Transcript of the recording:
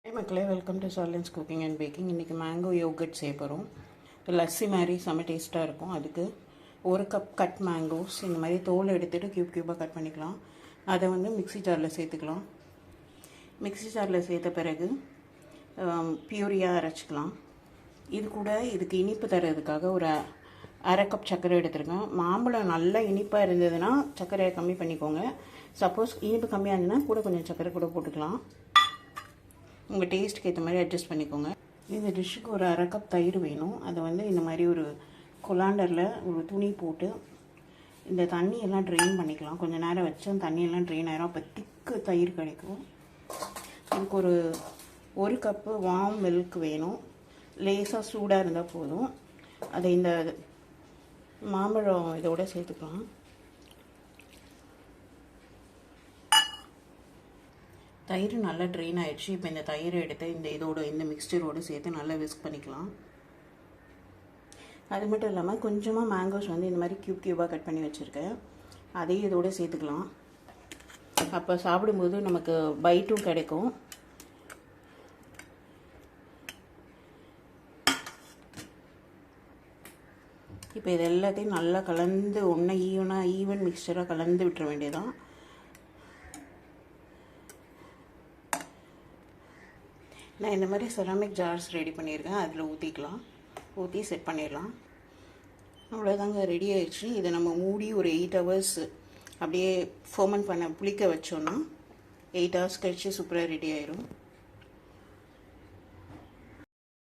Hey மக்களே, welcome to Charlene's cooking and baking. இன்றைக்கி mango yoghurt செய்ய போகிறோம். லஸ்ஸி மாதிரி செம்ம டேஸ்ட்டாக இருக்கும். அதுக்கு ஒரு கப் கட் மேங்கோஸ் இந்த மாதிரி தோல் எடுத்துகிட்டு க்யூபாக கட் பண்ணிக்கலாம். அதை மிக்ஸி ஜாரில் சேர்த்துக்கலாம். மிக்ஸி ஜாரில் சேர்த்த பிறகு பியூரியாக அரைச்சிக்கலாம். இது கூட இதுக்கு இனிப்பு தர்றதுக்காக ஒரு அரை கப் சர்க்கரை எடுத்துருக்கேன். மாம்பழம் நல்லா இனிப்பாக இருந்ததுன்னா சர்க்கரையை கம்மி பண்ணிக்கோங்க. சப்போஸ் இனிப்பு கம்மியாக இருந்ததுன்னா கூட கொஞ்சம் சர்க்கரை கூட போட்டுக்கலாம். உங்கள் டேஸ்ட்டுக்கு ஏற்ற மாதிரி அட்ஜஸ்ட் பண்ணிக்கோங்க. இந்த டிஷ்ஷுக்கு ஒரு அரை கப் தயிர் வேணும். அதை இந்த மாதிரி ஒரு கொலாண்டரில் ஒரு துணி போட்டு இந்த தண்ணியெல்லாம் ட்ரெயின் பண்ணிக்கலாம். கொஞ்சம் நேரம் வச்சு அந்த தண்ணியெல்லாம் ட்ரெயின் ஆகிரும். அப்போ திக்கு தயிர் கிடைக்கும். இதுக்கு ஒரு கப்பு வார்ம் மில்க் வேணும். லேசாக சூடாக இருந்தால் போதும். அதை இந்த மாம்பழம் இதோட சேர்த்துக்கலாம். தயிர் நல்லா ட்ரெயின் ஆகிடுச்சு. இப்போ இந்த தயிரை எடுத்து இந்த மிக்ஸ்சரோடு சேர்த்து நல்லா விஸ்க் பண்ணிக்கலாம். அது மட்டும் இல்லாமல் கொஞ்சமாக மேங்கோஸ் இந்த மாதிரி க்யூபாக கட் பண்ணி வச்சுருக்கேன். அதையும் இதோடு சேர்த்துக்கலாம். அப்போ சாப்பிடும்போது நமக்கு பைட்டும் கிடைக்கும். இப்போ இது எல்லாத்தையும் நல்லா கலந்து ஈவன் மிக்ஸ்சராக கலந்து விட்டுற வேண்டியதான். நான் இந்த மாதிரி செராமிக் ஜார்ஸ் ரெடி பண்ணியிருக்கேன். அதில் ஊற்றி செட் பண்ணிடலாம். அவ்வளோதாங்க, ரெடி ஆயிடுச்சு. இதை நம்ம மூடி ஒரு 8 hours அப்படியே ஃபர்மெண்ட் புளிக்க வச்சோன்னா 8 hours கழிச்சு சூப்பராக ரெடி ஆயிடும்.